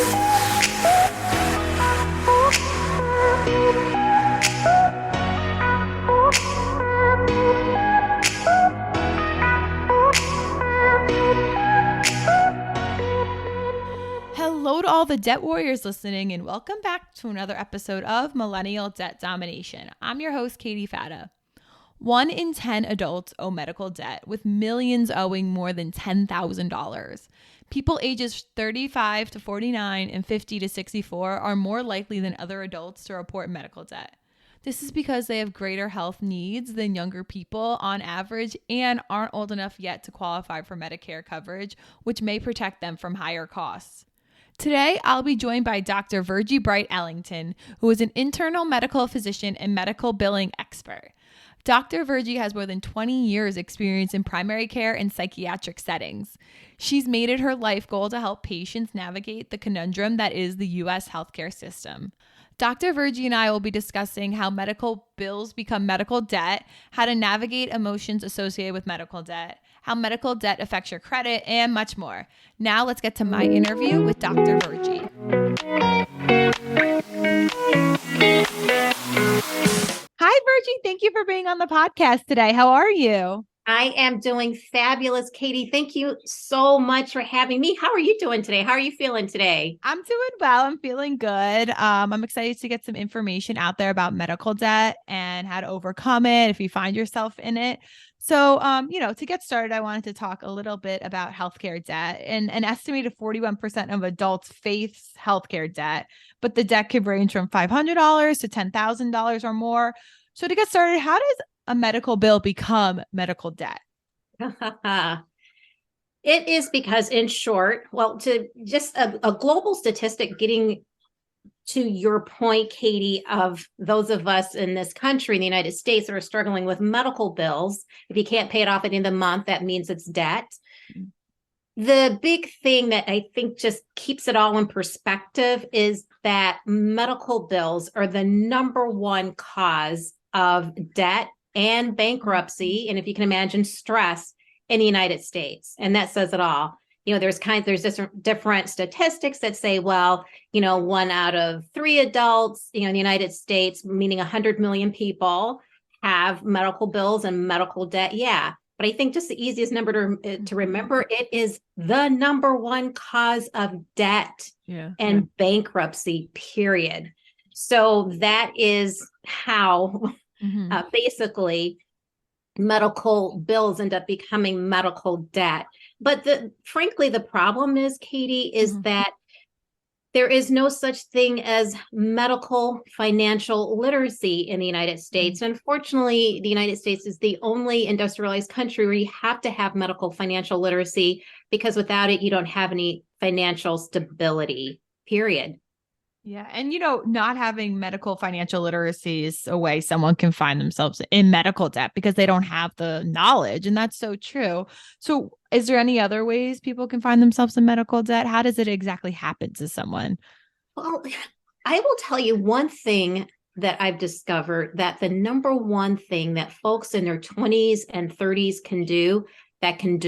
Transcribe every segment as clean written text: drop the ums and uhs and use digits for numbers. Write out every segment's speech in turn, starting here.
Hello to all the debt warriors listening, and welcome back to another episode of Millennial Debt Domination. I'm your host, Katie Fata. 1 in 10 adults owe medical debt, with millions owing more than $10,000. People ages 35 to 49 and 50 to 64 are more likely than other adults to report medical debt. This is because they have greater health needs than younger people on average and aren't old enough yet to qualify for Medicare coverage, which may protect them from higher costs. Today, I'll be joined by Dr. Virgie Bright Ellington, who is an internal medical physician and medical billing expert. Dr. Virgie has more than 20 years experience in primary care and psychiatric settings. She's made it her life goal to help patients navigate the conundrum that is the U.S. healthcare system. Dr. Virgie and I will be discussing how medical bills become medical debt, how to navigate emotions associated with medical debt, how medical debt affects your credit, and much more. Now let's get to my interview with Dr. Virgie. Hi, Virgie. Thank you for being on the podcast today. How are you? I am doing fabulous, Katie. Thank you so much for having me. How are you doing today? How are you feeling today? I'm doing well. I'm feeling good. I'm excited to get some information out there about medical debt and how to overcome it if you find yourself in it. So, to get started, I wanted to talk a little bit about healthcare debt. And an estimated 41% of adults face healthcare debt, but the debt could range from $500 to $10,000 or more. So to get started, how does a medical bill become medical debt? It is because, in short, to just a global statistic, getting to your point, Katie, of those of us in this country, in the United States, that are struggling with medical bills. If you can't pay it off at the end of the month, that means it's debt. The big thing that I think just keeps it all in perspective is that medical bills are the number one cause of debt and bankruptcy, and if you can imagine, stress in the United States. And that says it all. There's different statistics that say, 1 out of 3 adults, in the United States, meaning 100 million people, have medical bills and medical debt. Yeah. But I think just the easiest number to remember, it is the number one cause of debt and bankruptcy, period. So that is how basically medical bills end up becoming medical debt. But frankly, the problem is, Katie, is that there is no such thing as medical financial literacy in the United States. Unfortunately, the United States is the only industrialized country where you have to have medical financial literacy, because without it, you don't have any financial stability, period. Yeah. And, not having medical financial literacy is a way someone can find themselves in medical debt because they don't have the knowledge. And that's so true. So is there any other ways people can find themselves in medical debt? How does it exactly happen to someone? Well, I will tell you one thing that I've discovered, that the number one thing that folks in their 20s and 30s can do that can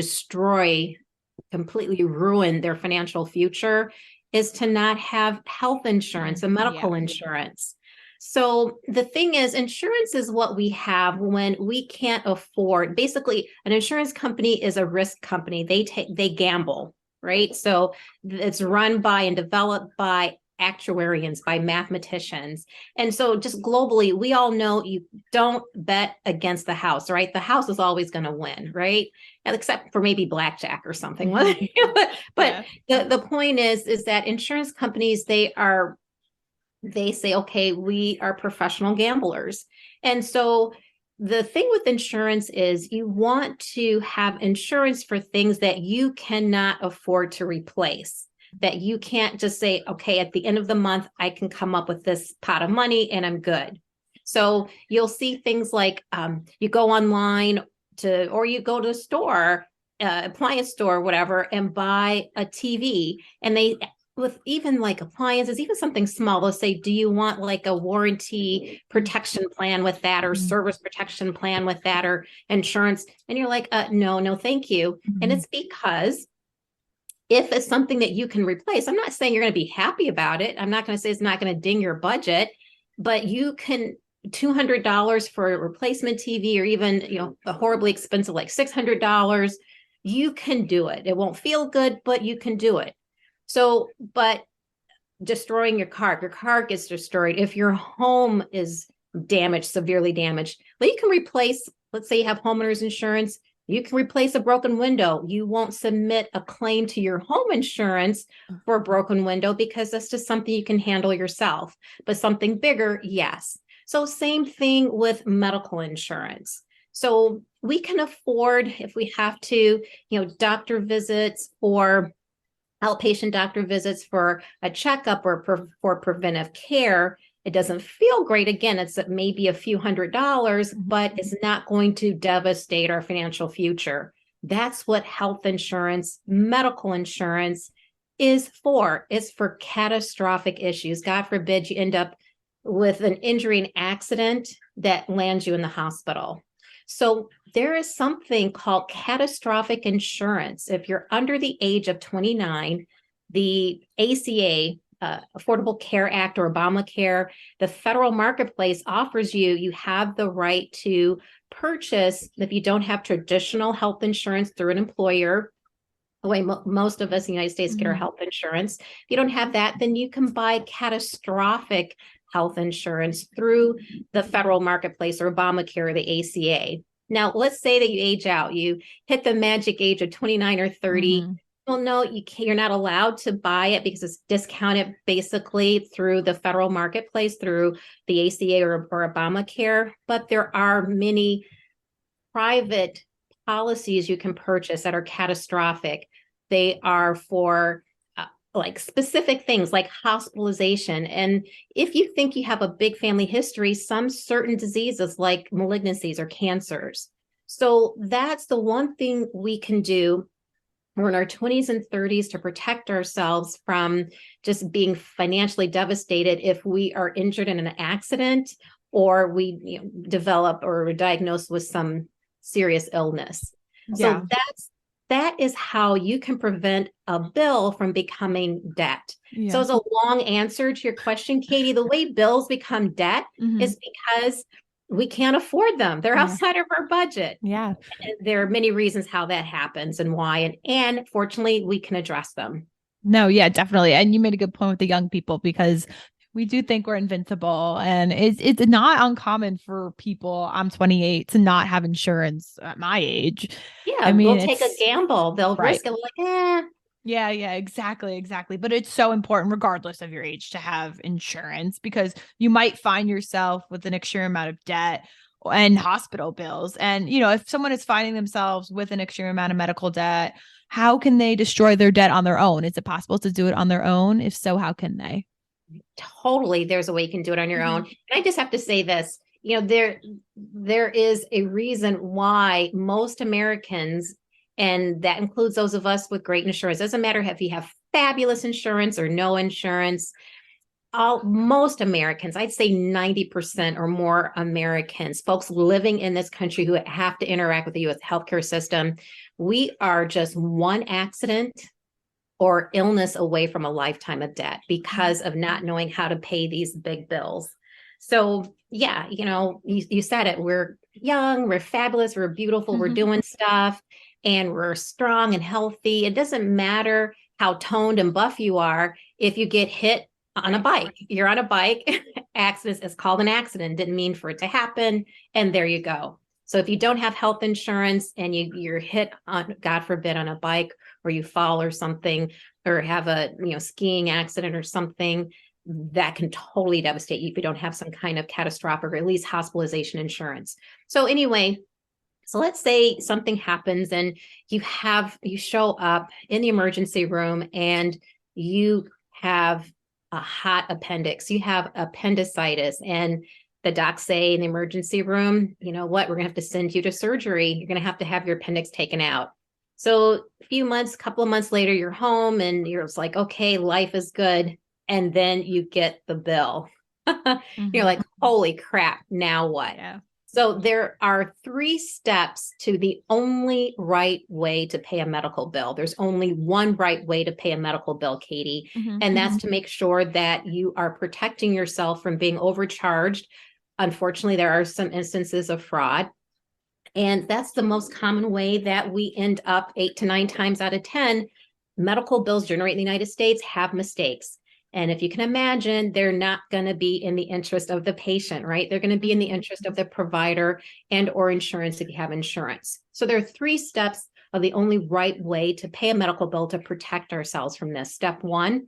completely ruin their financial future is to not have health insurance and medical insurance. So the thing is, insurance is what we have when we can't afford. Basically, an insurance company is a risk company. They gamble, right? So it's run by and developed by actuarians, by mathematicians. And so just globally, we all know you don't bet against the house, right? The house is always going to win, right? Except for maybe blackjack or something. But the point is that insurance companies, they say, okay, we are professional gamblers. And so the thing with insurance is you want to have insurance for things that you cannot afford to replace, that you can't just say, okay, at the end of the month, I can come up with this pot of money and I'm good. So you'll see things like you go online or you go to a store, appliance store, whatever, and buy a TV. And they, with even like appliances, even something small, they'll say, do you want like a warranty protection plan with that, or service protection plan with that, or insurance? And you're like, no, thank you. And it's because if it's something that you can replace, I'm not saying you're going to be happy about it. I'm not going to say it's not going to ding your budget, but you can $200 for a replacement TV, or even, a horribly expensive, like $600, you can do it. It won't feel good, but you can do it. So, but destroying your car gets destroyed. If your home is damaged, severely damaged, well, you can replace, let's say you have homeowners insurance, you can replace a broken window. You won't submit a claim to your home insurance for a broken window because that's just something you can handle yourself. But something bigger, yes. So same thing with medical insurance. So we can afford, if we have to, doctor visits or outpatient doctor visits for a checkup or for preventive care. It doesn't feel great. Again, it's maybe a few $100s, but it's not going to devastate our financial future. That's what health insurance, medical insurance is for. It's for catastrophic issues. God forbid you end up with an injury and accident that lands you in the hospital. So there is something called catastrophic insurance. If you're under the age of 29, the ACA, Affordable Care Act or Obamacare, the federal marketplace offers you have the right to purchase, if you don't have traditional health insurance through an employer, the way most of us in the United States get our health insurance. If you don't have that, then you can buy catastrophic health insurance through the federal marketplace or Obamacare or the ACA. Now, let's say that you age out, you hit the magic age of 29 or 30. Well, no, you're not allowed to buy it because it's discounted basically through the federal marketplace, through the ACA or Obamacare. But there are many private policies you can purchase that are catastrophic. They are for like specific things like hospitalization. And if you think you have a big family history, some certain diseases like malignancies or cancers. So that's the one thing we can do. We're in our 20s and 30s to protect ourselves from just being financially devastated if we are injured in an accident or we develop or are diagnosed with some serious illness. Yeah. So that is how you can prevent a bill from becoming debt. Yeah. So it's a long answer to your question, Katie. The way bills become debt is because we can't afford them. They're outside of our budget. Yeah. There are many reasons how that happens and why. And fortunately, we can address them. No, yeah, definitely. And you made a good point with the young people because we do think we're invincible, and it's not uncommon for people. I'm 28 to not have insurance at my age. Yeah, I mean, they'll take a gamble. They'll risk it. Like, Yeah, exactly. But it's so important, regardless of your age, to have insurance because you might find yourself with an extreme amount of debt and hospital bills. And, if someone is finding themselves with an extreme amount of medical debt, how can they destroy their debt on their own? Is it possible to do it on their own? If so, how can they? Totally, there's a way you can do it on your own. And I just have to say this, there is a reason why most Americans, and that includes those of us with great insurance, doesn't matter if you have fabulous insurance or no insurance, most Americans, I'd say 90% or more Americans, folks living in this country who have to interact with the U.S. healthcare system, we are just one accident or illness away from a lifetime of debt because of not knowing how to pay these big bills. So yeah, you said it, we're young, we're fabulous, we're beautiful, we're doing stuff, and we're strong and healthy. It doesn't matter how toned and buff you are. If you get hit on a bike, you're on a bike, accident, it's called an accident, didn't mean for it to happen. And there you go. So if you don't have health insurance and you're hit on, God forbid, on a bike, or you fall or something, or have a skiing accident or something, that can totally devastate you if you don't have some kind of catastrophic or at least hospitalization insurance. So anyway, so let's say something happens and you show up in the emergency room and you have a hot appendix, you have appendicitis, and the docs say in the emergency room, you know what, we're going to have to send you to surgery. You're going to have your appendix taken out. So couple of months later, you're home and you're just like, okay, life is good. And then you get the bill. You're like, holy crap, now what? Yeah. So there are 3 steps to the only right way to pay a medical bill. There's only one right way to pay a medical bill, Katie, and that's to make sure that you are protecting yourself from being overcharged. Unfortunately, there are some instances of fraud. And that's the most common way that we end up 8 to 9 times out of 10. Medical bills generated in the United States have mistakes. And if you can imagine, they're not going to be in the interest of the patient, right? They're going to be in the interest of the provider and or insurance if you have insurance. So there are 3 steps of the only right way to pay a medical bill to protect ourselves from this. Step 1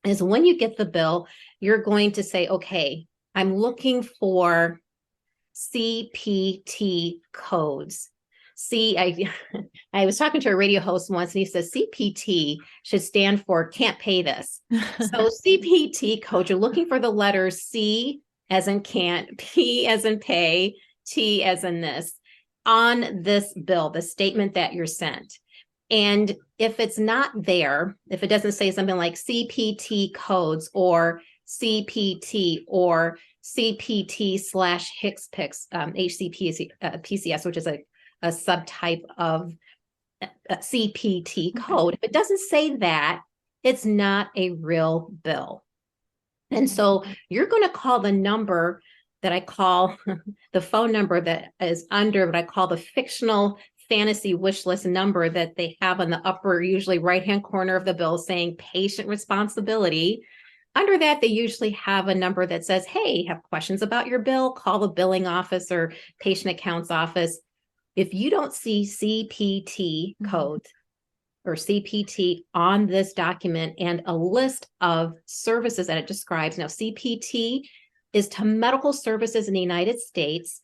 is when you get the bill, you're going to say, okay, I'm looking for CPT codes. I was talking to a radio host once and he says CPT should stand for can't pay this. So CPT code, you're looking for the letters C as in can't, P as in pay, T as in this on this bill, the statement that you're sent. And if it's not there, if it doesn't say something like CPT codes or CPT or CPT/HCPCS, PCS, which is a subtype of CPT code. If it doesn't say that, it's not a real bill. And so you're going to call the number that I call the phone number that is under what I call the fictional fantasy wish list number that they have on the upper, usually right-hand corner of the bill saying patient responsibility. Under that, they usually have a number that says, hey, have questions about your bill? Call the billing office or patient accounts office. If you don't see CPT code or CPT on this document and a list of services that it describes, now CPT is to medical services in the United States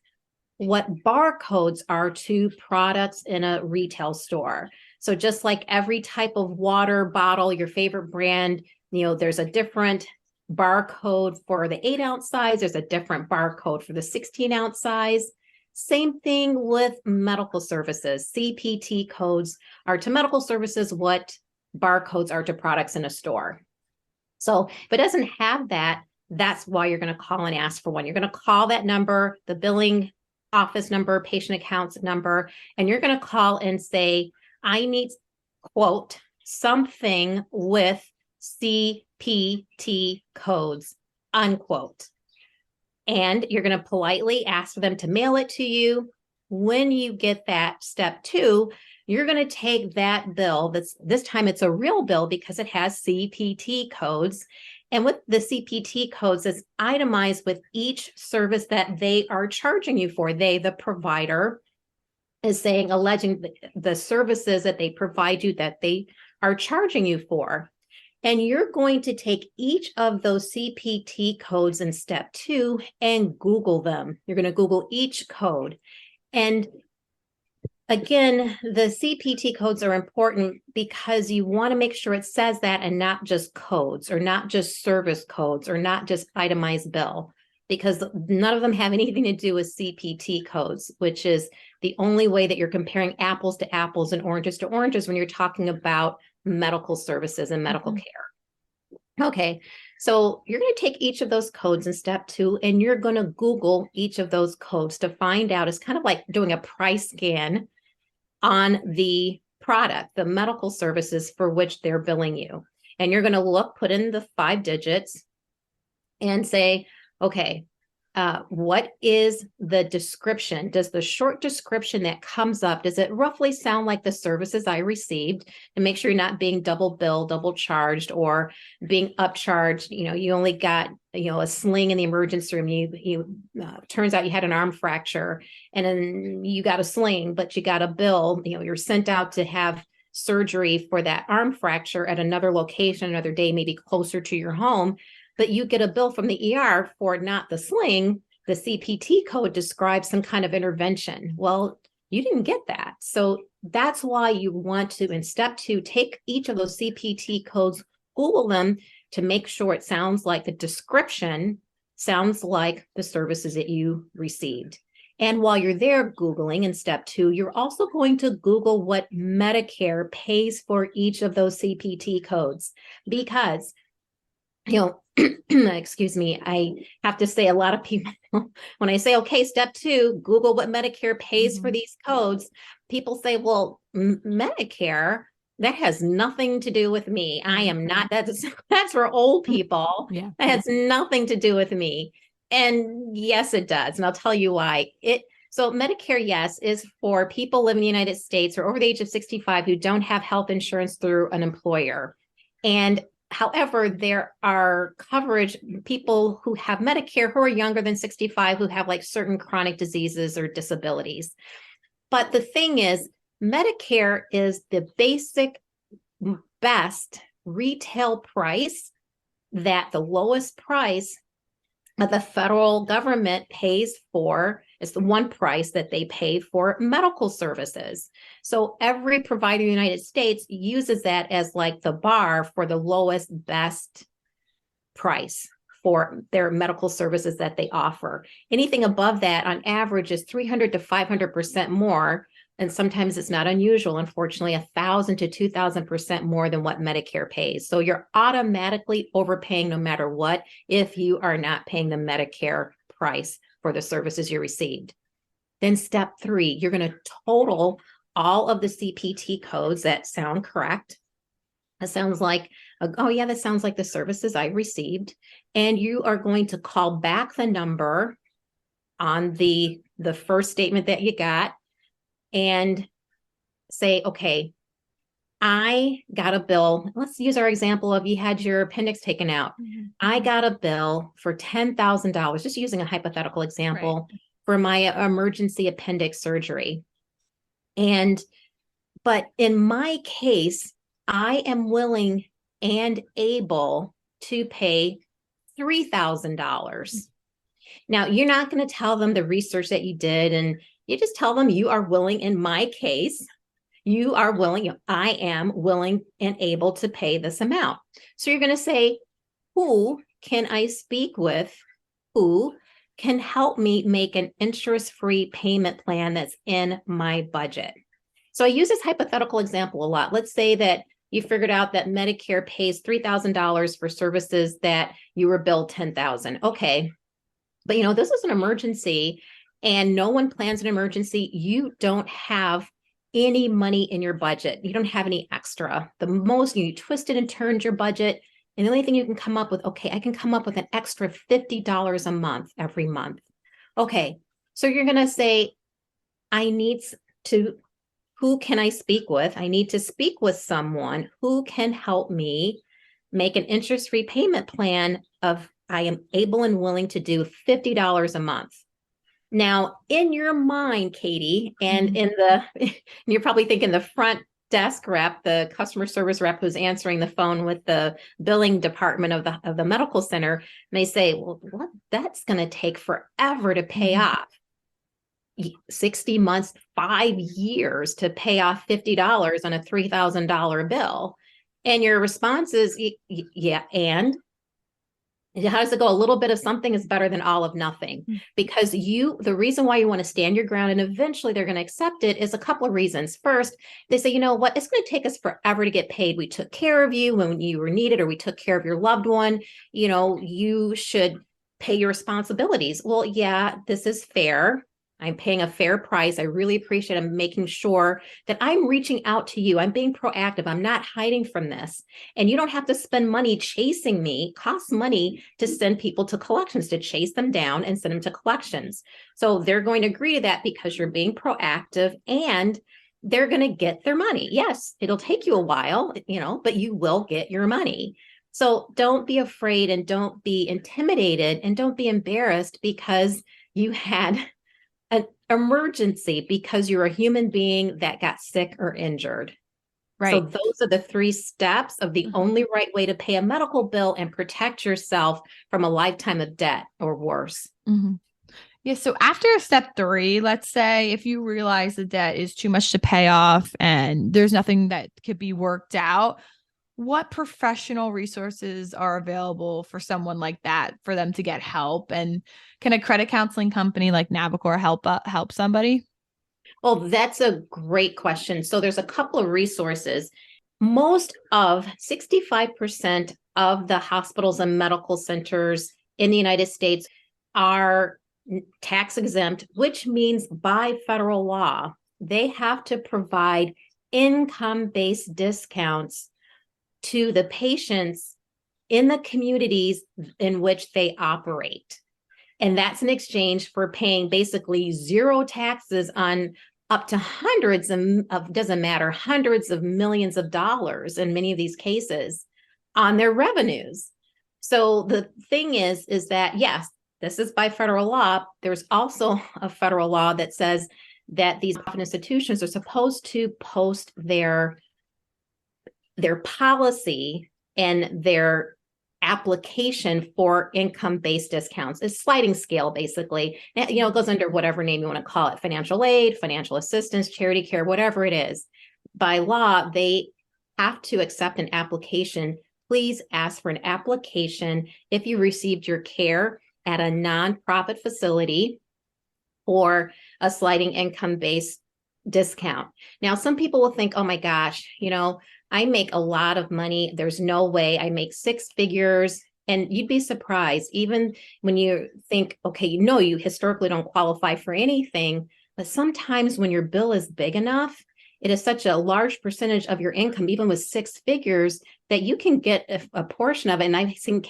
what barcodes are to products in a retail store. So just like every type of water bottle, your favorite brand, there's a different barcode for the 8-ounce size. There's a different barcode for the 16-ounce size. Same thing with medical services. CPT codes are to medical services what barcodes are to products in a store. So if it doesn't have that, that's why you're going to call and ask for one. You're going to call that number, the billing office number, patient accounts number, and you're going to call and say, I need, quote, something with CPT codes, unquote. And you're going to politely ask for them to mail it to you. When you get that step 2, you're going to take that bill. This time it's a real bill because it has CPT codes. And with the CPT codes, it's itemized with each service that they are charging you for. They, the provider, is saying, alleging the services that they provide you that they are charging you for. And you're going to take each of those CPT codes in step 2 and Google them. You're going to Google each code. And again, the CPT codes are important because you want to make sure it says that and not just codes or not just service codes or not just itemized bill, because none of them have anything to do with CPT codes, which is the only way that you're comparing apples to apples and oranges to oranges when you're talking about medical services and medical care. Okay, so you're going to take each of those codes in step 2, and you're going to Google each of those codes to find out. It's kind of like doing a price scan on the product, the medical services for which they're billing you. And you're going to put in the 5 digits and say, okay, what is the description? Does the short description that comes up, does it roughly sound like the services I received? And make sure you're not being double billed, double charged, or being upcharged. You only got, a sling in the emergency room. You turns out you had an arm fracture and then you got a sling, but you got a bill, you're sent out to have surgery for that arm fracture at another location, another day, maybe closer to your home. But you get a bill from the ER for not the sling. The CPT code describes some kind of intervention. Well, you didn't get that. So that's why you want to, in step 2, take each of those CPT codes, Google them to make sure it sounds like the description sounds like the services that you received. And while you're there Googling in step 2, you're also going to Google what Medicare pays for each of those CPT codes, because you know, excuse me, I have to say a lot of people, when I say, okay, step two, Google what Medicare pays for these codes, people say, well, Medicare, that has nothing to do with me. I am not, that's for old people. Yeah. That has nothing to do with me. And yes, it does. And I'll tell you why. So Medicare, yes, is for people living in the United States or over the age of 65 who don't have health insurance through an employer. And however, there are coverage people who have Medicare who are younger than 65 who have like certain chronic diseases or disabilities. But the thing is, Medicare is the basic best retail price, that the lowest price that the federal government pays for. Is the one price that they pay for medical services. So every provider in the United States uses that as like the bar for the lowest, best price for their medical services that they offer. Anything above that on average is 300 to 500% more. And sometimes it's not unusual, unfortunately, 1,000 to 2,000% more than what Medicare pays. So you're automatically overpaying no matter what if you are not paying the Medicare price for the services you received. Then step three, you're going to total all of the CPT codes that sound correct. That sounds like, oh yeah, that sounds like the services I received. And you are going to call back the number on the first statement that you got and say, okay, I got a bill. Let's use our example of you had your appendix taken out. I got a bill for $10,000, just using a hypothetical example, for my emergency appendix surgery. But in my case, I am willing and able to pay $3,000. Now, you're not going to tell them the research that you did, and you just tell them you are willing. In my case, you are willing, I am willing and able to pay this amount. So you're going to say, who can I speak with? Who can help me make an interest-free payment plan that's in my budget? So I use this hypothetical example a lot. Let's say that you figured out that Medicare pays $3,000 for services that you were billed $10,000. Okay. But this is an emergency and no one plans an emergency. You don't have any money in your budget. You don't have any extra. The most you twisted and turned your budget. And the only thing you can come up with, okay, I can come up with an extra $50 a month every month. Okay. So you're going to say, who can I speak with? I need to speak with someone who can help me make an interest-free payment plan of I am able and willing to do $50 a month. Now, in your mind, Katie, and you're probably thinking the front desk rep, the customer service rep who's answering the phone with the billing department of the medical center may say, well, what? That's going to take forever to pay off. 60 months, 5 years to pay off $50 on a $3,000 bill. And your response is, yeah, and how does it go? A little bit of something is better than all of nothing, because the reason why you want to stand your ground and eventually they're going to accept it is a couple of reasons. First, they say, you know what, it's going to take us forever to get paid. We took care of you when you were needed, or we took care of your loved one. You should pay your responsibilities. Well, yeah, this is fair. I'm paying a fair price. I really appreciate it. I'm making sure that I'm reaching out to you. I'm being proactive. I'm not hiding from this. And you don't have to spend money chasing me. It costs money to send people to collections, to chase them down and send them to collections. So they're going to agree to that because you're being proactive and they're going to get their money. Yes, it'll take you a while, but you will get your money. So don't be afraid and don't be intimidated and don't be embarrassed because you had an emergency, because you're a human being that got sick or injured. Right. So those are the 3 steps of the only right way to pay a medical bill and protect yourself from a lifetime of debt or worse. Yeah. So after step 3, let's say if you realize the debt is too much to pay off and there's nothing that could be worked out, what professional resources are available for someone like that for them to get help? And can a credit counseling company like Navicor help somebody? Well, that's a great question. So there's a couple of resources. Most of 65% of the hospitals and medical centers in the United States are tax exempt, which means by federal law, they have to provide income-based discounts to the patients in the communities in which they operate. And that's in exchange for paying basically zero taxes on up to hundreds of doesn't matter, hundreds of millions of dollars in many of these cases on their revenues. So the thing is that, yes, this is by federal law. There's also a federal law that says that these institutions are supposed to post their policy and their application for income-based discounts. It's sliding scale, basically. It goes under whatever name you want to call it: financial aid, financial assistance, charity care, whatever it is. By law, they have to accept an application. Please ask for an application if you received your care at a nonprofit facility or a sliding income-based discount. Now, some people will think, oh my gosh, I make a lot of money. There's no way I make six figures. And you'd be surprised, even when you think, okay, you historically don't qualify for anything, but sometimes when your bill is big enough, it is such a large percentage of your income, even with six figures, that you can get a portion of it. And I've seen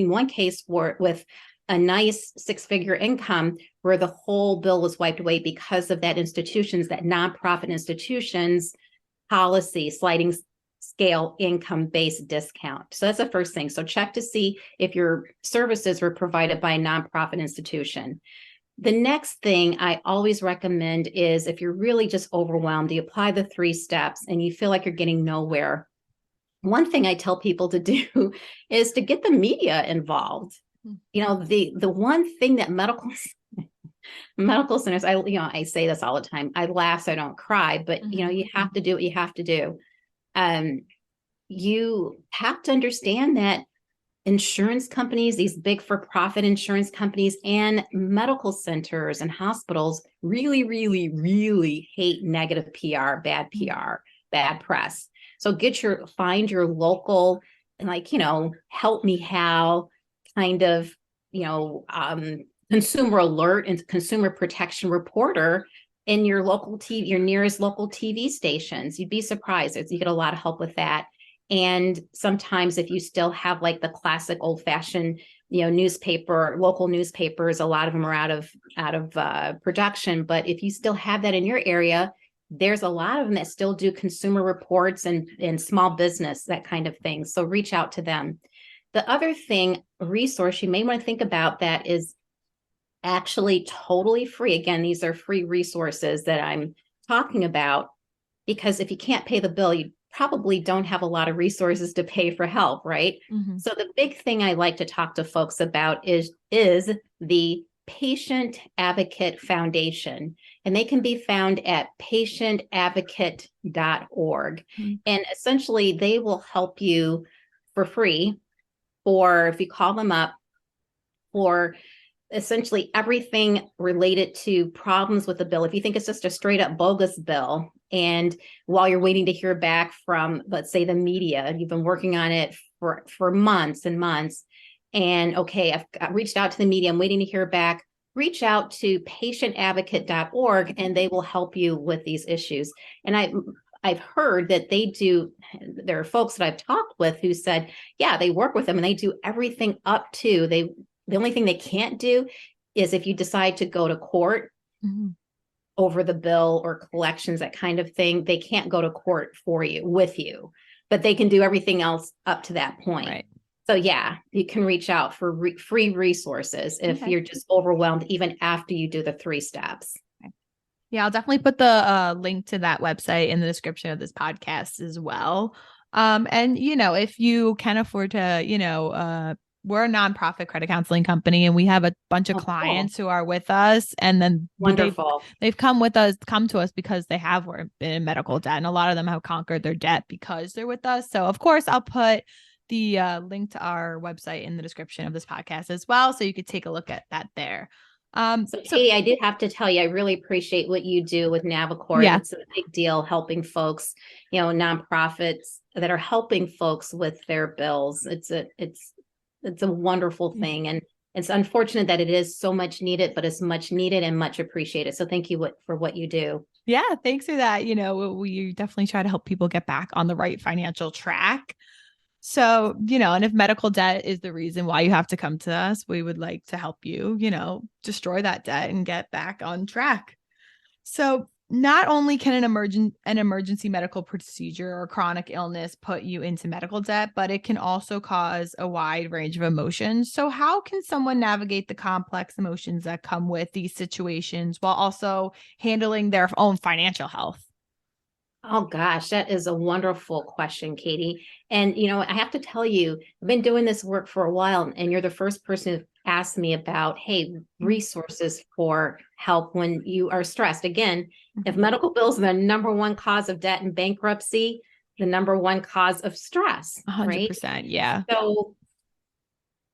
one case with a nice six-figure income where the whole bill was wiped away because of that nonprofit institution's policy, sliding scale income-based discount. So that's the first thing. So check to see if your services were provided by a nonprofit institution. The next thing I always recommend is, if you're really just overwhelmed, you apply the 3 steps and you feel like you're getting nowhere. One thing I tell people to do is to get the media involved. The one thing that medical centers, I say this all the time, I laugh so I don't cry, but you have to do what you have to do. You have to understand that insurance companies, these big for-profit insurance companies and medical centers and hospitals really, really, really hate negative PR, bad PR, bad press. So find your local, help me how kind of, consumer alert and consumer protection reporter in your local TV, your nearest local TV stations. You'd be surprised. You get a lot of help with that. And sometimes if you still have like the classic old fashioned, local newspapers, a lot of them are out of production. But if you still have that in your area, there's a lot of them that still do consumer reports and small business, that kind of thing. So reach out to them. The other resource you may want to think about that is actually totally free. Again, these are free resources that I'm talking about, because if you can't pay the bill, you probably don't have a lot of resources to pay for help, right? Mm-hmm. So the big thing I like to talk to folks about is the Patient Advocate Foundation, and they can be found at patientadvocate.org. Mm-hmm. And essentially they will help you for free, or if you call them up, for essentially everything related to problems with the bill. If you think it's just a straight up bogus bill, and while you're waiting to hear back from, let's say, the media, you've been working on it for months and months, and okay, I've reached out to the media, I'm waiting to hear back, reach out to patientadvocate.org and they will help you with these issues. And I've heard that there are folks that I've talked with who said, yeah, they work with them and they do everything up to, the only thing they can't do is if you decide to go to court mm-hmm. over the bill or collections, that kind of thing, they can't go to court with you, but they can do everything else up to that point. Right. So yeah, you can reach out for free resources if you're just overwhelmed, even after you do the 3 steps. Yeah, I'll definitely put the link to that website in the description of this podcast as well. And, if you can afford to, we're a nonprofit credit counseling company and we have a bunch of clients who are with us. And then wonderful. They've come to us because they have been in medical debt. And a lot of them have conquered their debt because they're with us. So of course I'll put the link to our website in the description of this podcast as well. So you could take a look at that there. So, Katie, I do have to tell you, I really appreciate what you do with Navicore. Yeah. It's a big deal helping folks, nonprofits that are helping folks with their bills. It's a wonderful thing. And it's unfortunate that it is so much needed, but it's much needed and much appreciated. So thank you for what you do. Yeah, thanks for that. We definitely try to help people get back on the right financial track. So, and if medical debt is the reason why you have to come to us, we would like to help you, destroy that debt and get back on track. So, not only can an emergency medical procedure or chronic illness put you into medical debt, but it can also cause a wide range of emotions. So, how can someone navigate the complex emotions that come with these situations while also handling their own financial health? Oh gosh, that is a wonderful question, Katie. And I have to tell you, I've been doing this work for a while, and you're the first person who asked me about, hey, resources for help when you are stressed. Again, if medical bills are the number one cause of debt and bankruptcy, the number one cause of stress, right? 100%. Yeah. So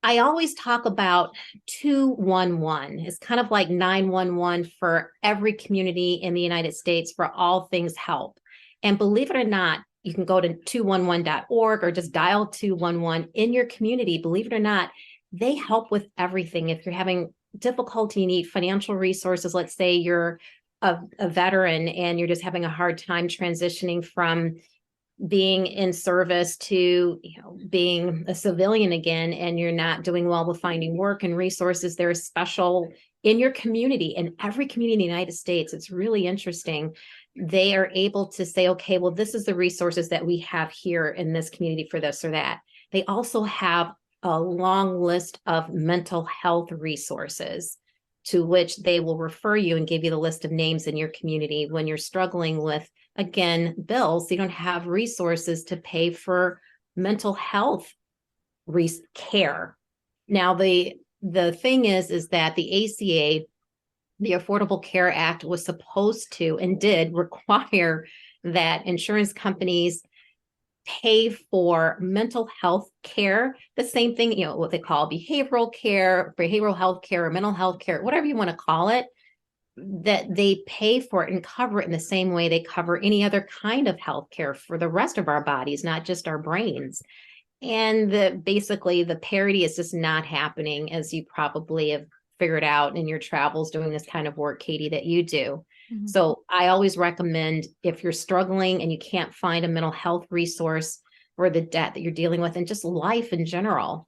I always talk about 211. It's kind of like 911 for every community in the United States for all things help. And believe it or not, you can go to 211.org or just dial 211 in your community. Believe it or not, they help with everything. If you're having difficulty, you need financial resources. Let's say you're a veteran and you're just having a hard time transitioning from being in service to being a civilian again, and you're not doing well with finding work and resources. There's special in your community, in every community in the United States. It's really interesting. They are able to say, okay, well, this is the resources that we have here in this community for this or that. They also have a long list of mental health resources to which they will refer you and give you the list of names in your community when you're struggling with, again, bills. You don't have resources to pay for mental health care. Now, the thing is that the ACA, the Affordable Care Act, was supposed to and did require that insurance companies pay for mental health care, the same thing, what they call behavioral health care, or mental health care, whatever you want to call it, that they pay for it and cover it in the same way they cover any other kind of health care for the rest of our bodies, not just our brains. And basically the parity is just not happening, as you probably have figured out in your travels doing this kind of work, Katie, that you do. Mm-hmm. So I always recommend, if you're struggling and you can't find a mental health resource or the debt that you're dealing with and just life in general,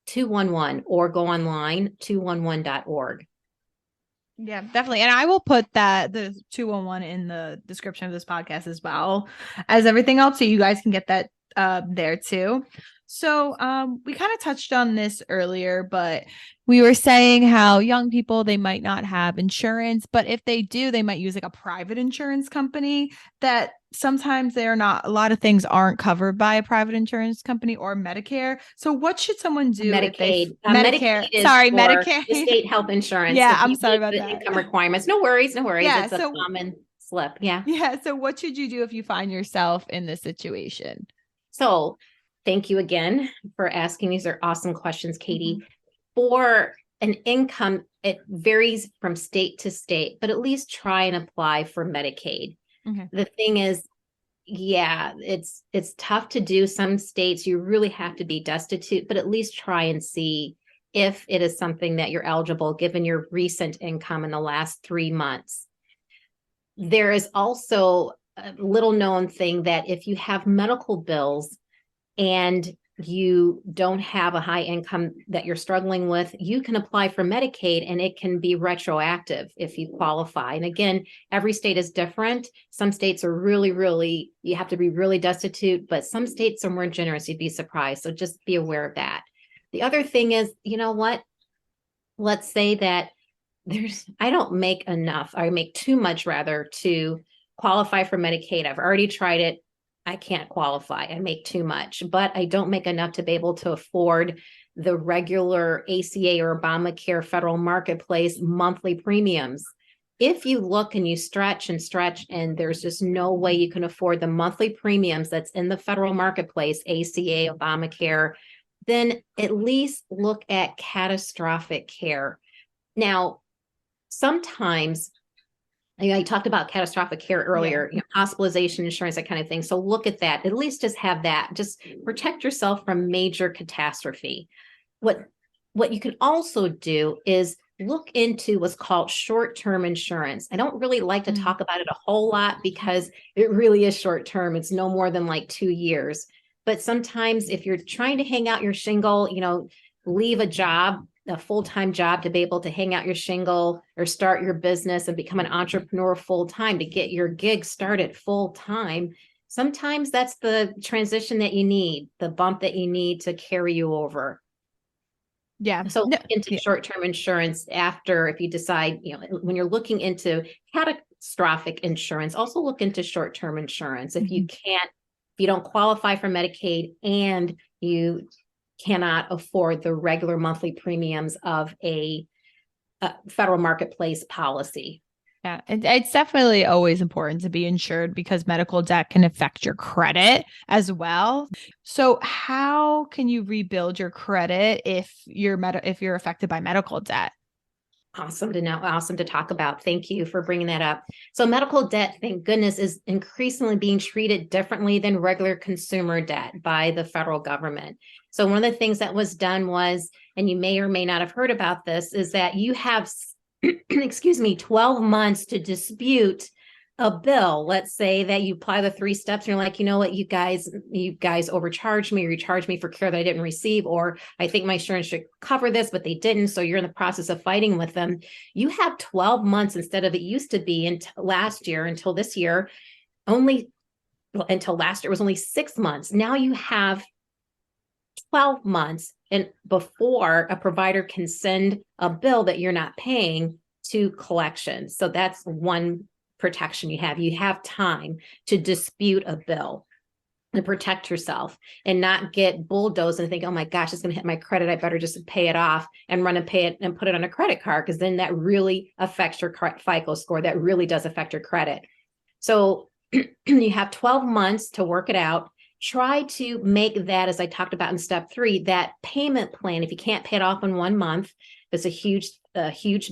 211, or go online, 211.org. Yeah, definitely. And I will put the 211 in the description of this podcast as well as everything else, so you guys can get that there too. So we kind of touched on this earlier, but we were saying how young people, they might not have insurance, but if they do, they might use like a private insurance company that sometimes they're not, a lot of things aren't covered by a private insurance company or Medicare. So what should someone do Medicaid. if they Medicare is Medicare. The state health insurance. Yeah, I'm sorry about the that. Income requirements. No worries. Yeah, it's a common slip. Yeah. Yeah. So what should you do if you find yourself in this situation? So thank you again for asking. These are awesome questions, Katie. Mm-hmm. For an income, it varies from state to state, but at least try and apply for Medicaid. Okay. The thing is, yeah, it's tough to do. Some states you really have to be destitute, but at least try and see if it is something that you're eligible given your recent income in the last 3 months. There is also a little known thing that if you have medical bills and you don't have a high income that you're struggling with, you can apply for Medicaid and it can be retroactive if you qualify. And again, every state is different. Some states are really, you have to be really destitute, but some states are more generous. You'd be surprised. So just be aware of that. The other thing is, you know what? Let's say that I don't make enough, I make too much rather to qualify for Medicaid. I've already tried it. I can't qualify. I make too much, but I don't make enough to be able to afford the regular ACA or Obamacare federal marketplace monthly premiums. If you look and you stretch and there's just no way you can afford the monthly premiums that's in the federal marketplace, ACA, Obamacare, then at least look at catastrophic care. Now, sometimes I talked about catastrophic care earlier, hospitalization insurance, that kind of thing. So look at that. At least just have that. Just protect yourself from major catastrophe. What you can also do is look into what's called short-term insurance. I don't really like to talk about it a whole lot because it really is short-term. It's no more than like 2 years. But sometimes if you're trying to hang out your shingle, leave a job, a full-time job to be able to hang out your shingle or start your business and become an entrepreneur full-time to get your gig started full-time. Sometimes that's the transition that you need, the bump that you need to carry you over. Yeah. So look into short-term insurance after, if you decide, when you're looking into catastrophic insurance, also look into short-term insurance. If you don't qualify for Medicaid and you cannot afford the regular monthly premiums of a federal marketplace policy. Yeah, it's definitely always important to be insured because medical debt can affect your credit as well. So how can you rebuild your credit if you're affected by medical debt? Awesome to know. Awesome to talk about. Thank you for bringing that up. So medical debt, thank goodness, is increasingly being treated differently than regular consumer debt by the federal government. So one of the things that was done was, and you may or may not have heard about this, is that you have 12 months to dispute a bill. Let's say that you apply the 3 steps and you're like, you know what, you guys overcharged me, or you charged me for care that I didn't receive, or I think my insurance should cover this, but they didn't. So you're in the process of fighting with them. You have 12 months instead of, it used to be until last year, until this year, until last year it was only 6 months. Now you have 12 months and before a provider can send a bill that you're not paying to collections. So that's one protection you have. You have time to dispute a bill and protect yourself and not get bulldozed and think, oh my gosh, it's going to hit my credit. I better just pay it off and run and pay it and put it on a credit card, because then that really affects your FICO score. That really does affect your credit. So you have 12 months to work it out. Try to make that, as I talked about in step 3, that payment plan. If you can't pay it off in 1 month, it's a huge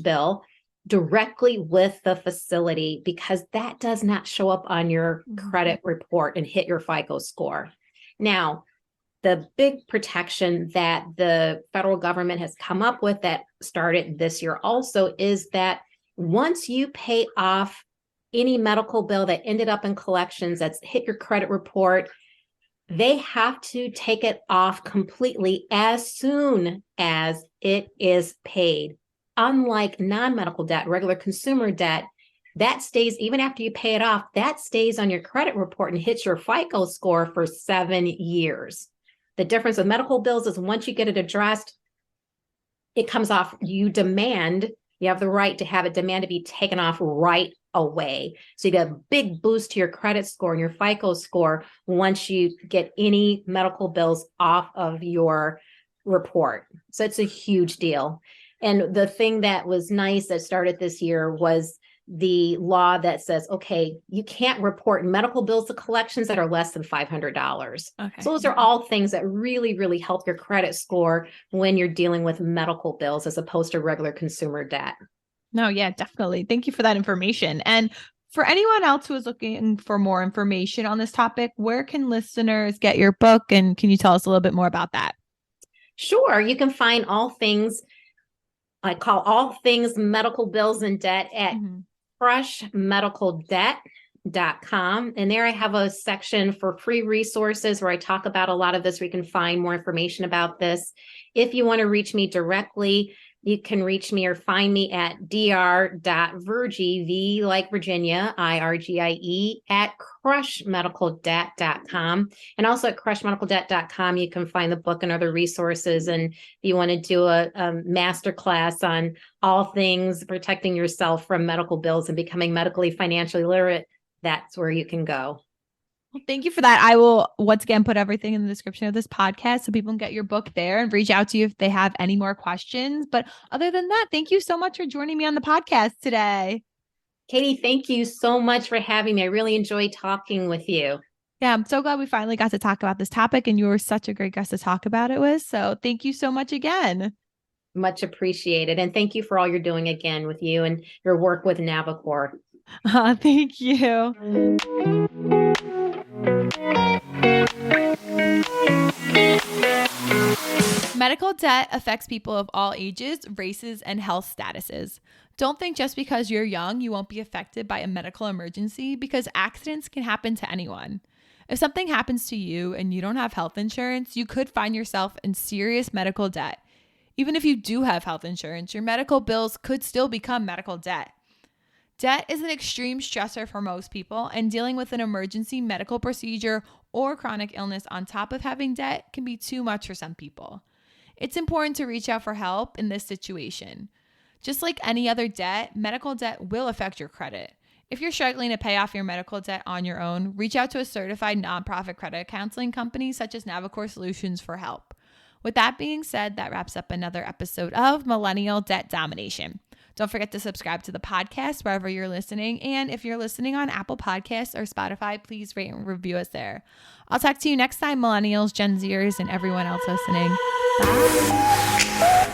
bill, directly with the facility, because that does not show up on your credit report and hit your FICO score. Now, the big protection that the federal government has come up with that started this year also is that once you pay off any medical bill that ended up in collections that's hit your credit report, they have to take it off completely as soon as it is paid. Unlike non-medical debt, regular consumer debt, that stays, even after you pay it off, that stays on your credit report and hits your FICO score for 7 years. The difference with medical bills is once you get it addressed, it comes off. You have the right to have it demand to be taken off right away. So you get a big boost to your credit score and your FICO score once you get any medical bills off of your report. So it's a huge deal. And the thing that was nice that started this year was the law that says, okay, you can't report medical bills to collections that are less than $500. Okay. So those are all things that really, really help your credit score when you're dealing with medical bills as opposed to regular consumer debt. No, yeah, definitely. Thank you for that information. And for anyone else who is looking for more information on this topic, where can listeners get your book? And can you tell us a little bit more about that? Sure. You can find all things, I call all things medical bills and debt at crushmedicaldebt.com. And there I have a section for free resources where I talk about a lot of this, where you can find more information about this. If you want to reach me directly, you can reach me or find me at dr.virgie, V like Virginia, IRGIE, at crushmedicaldebt.com. And also at crushmedicaldebt.com, you can find the book and other resources. And if you want to do a masterclass on all things protecting yourself from medical bills and becoming medically, financially literate, that's where you can go. Well, thank you for that. I will once again put everything in the description of this podcast so people can get your book there and reach out to you if they have any more questions. But other than that, thank you so much for joining me on the podcast today. Katie, thank you so much for having me. I really enjoyed talking with you. Yeah, I'm so glad we finally got to talk about this topic, and you were such a great guest to talk about it with. So thank you so much again. Much appreciated. And thank you for all you're doing again with you and your work with Navicor. Thank you. Medical debt affects people of all ages, races, and health statuses. Don't think just because you're young, you won't be affected by a medical emergency, because accidents can happen to anyone. If something happens to you and you don't have health insurance, you could find yourself in serious medical debt. Even if you do have health insurance, your medical bills could still become medical debt. Debt is an extreme stressor for most people, and dealing with an emergency medical procedure or chronic illness on top of having debt can be too much for some people. It's important to reach out for help in this situation. Just like any other debt, medical debt will affect your credit. If you're struggling to pay off your medical debt on your own, reach out to a certified nonprofit credit counseling company such as Navicor Solutions for help. With that being said, that wraps up another episode of Millennial Debt Domination. Don't forget to subscribe to the podcast wherever you're listening. And if you're listening on Apple Podcasts or Spotify, please rate and review us there. I'll talk to you next time, Millennials, Gen Zers, and everyone else listening. Bye.